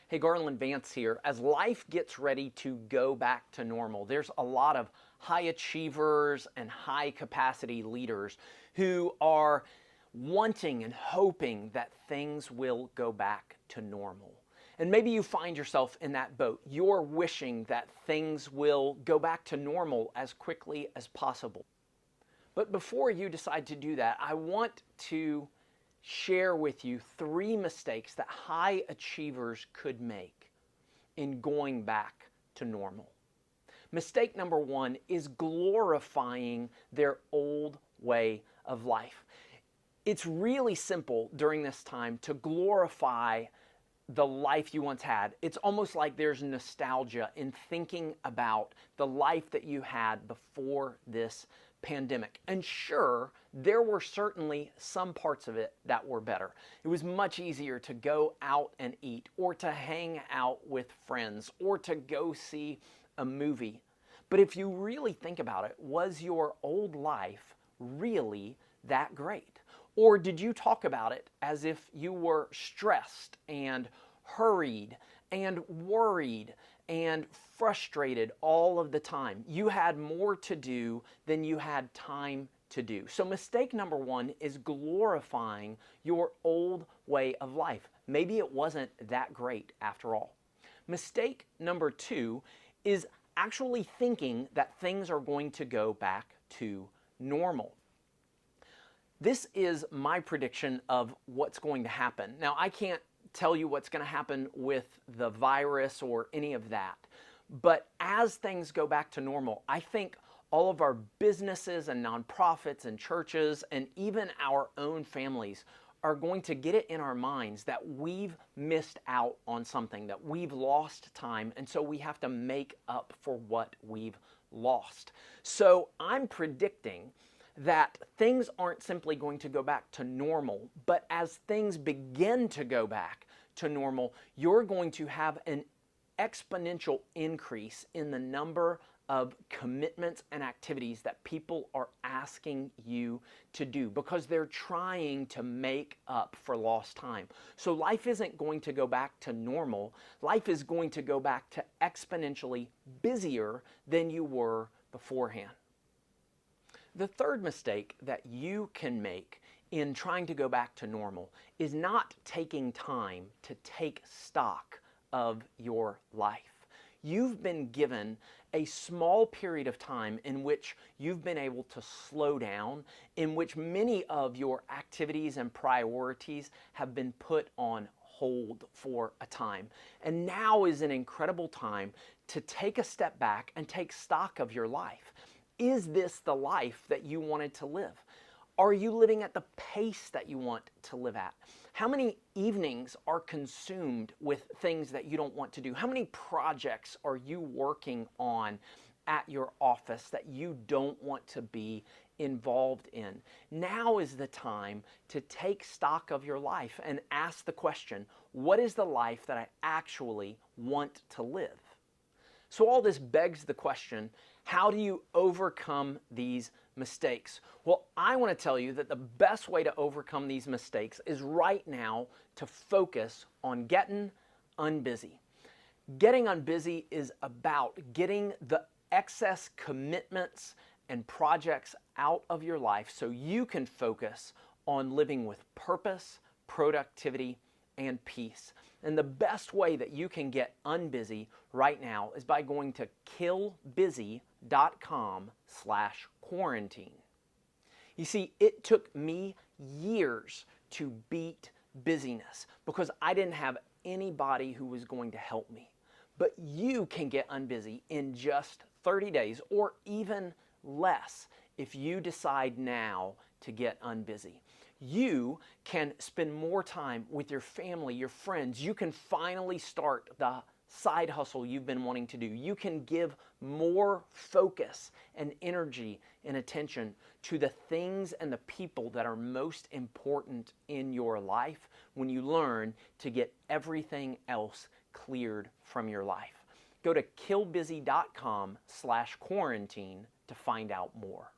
Hey, Garland Vance here. As life gets ready to go back to normal, there's a lot of high achievers and high capacity leaders who are wanting and hoping that things will go back to normal. And maybe you find yourself in that boat. You're wishing that things will go back to normal as quickly as possible. But before you decide to do that, I want to share with you 3 mistakes that high achievers could make in going back to normal. Mistake number 1 is glorifying their old way of life. It's really simple during this time to glorify the life you once had. It's almost like there's nostalgia in thinking about the life that you had before this pandemic. And sure, there were certainly some parts of it that were better. It was much easier to go out and eat, or to hang out with friends, or to go see a movie. But if you really think about it, was your old life really that great? Or did you talk about it as if you were stressed and hurried and worried and frustrated all of the time? You had more to do than you had time to do. So mistake number 1 is glorifying your old way of life. Maybe it wasn't that great after all. Mistake number 2 is actually thinking that things are going to go back to normal. This is my prediction of what's going to happen. Now, I can't tell you what's going to happen with the virus or any of that, but as things go back to normal, I think all of our businesses and nonprofits and churches and even our own families are going to get it in our minds that we've missed out on something, that we've lost time, and so we have to make up for what we've lost. So I'm predicting that things aren't simply going to go back to normal, but as things begin to go back to normal, you're going to have an exponential increase in the number of commitments and activities that people are asking you to do because they're trying to make up for lost time. So life isn't going to go back to normal. Life is going to go back to exponentially busier than you were beforehand. The third mistake that you can make in trying to go back to normal is not taking time to take stock of your life. You've been given a small period of time in which you've been able to slow down, in which many of your activities and priorities have been put on hold for a time. And now is an incredible time to take a step back and take stock of your life. Is this the life that you wanted to live? Are you living at the pace that you want to live at? How many evenings are consumed with things that you don't want to do? How many projects are you working on at your office that you don't want to be involved in? Now is the time to take stock of your life and ask the question, what is the life that I actually want to live? So all this begs the question, how do you overcome these mistakes? Well, I want to tell you that the best way to overcome these mistakes is right now to focus on getting unbusy. Getting unbusy is about getting the excess commitments and projects out of your life so you can focus on living with purpose, productivity, and peace. And the best way that you can get unbusy right now is by going to killbusy.com/quarantine. You see, it took me years to beat busyness because I didn't have anybody who was going to help me. But you can get unbusy in just 30 days or even less if you decide now to get unbusy. You can spend more time with your family, your friends. You can finally start the side hustle you've been wanting to do. You can give more focus and energy and attention to the things and the people that are most important in your life when you learn to get everything else cleared from your life. Go to killbusy.com/quarantine to find out more.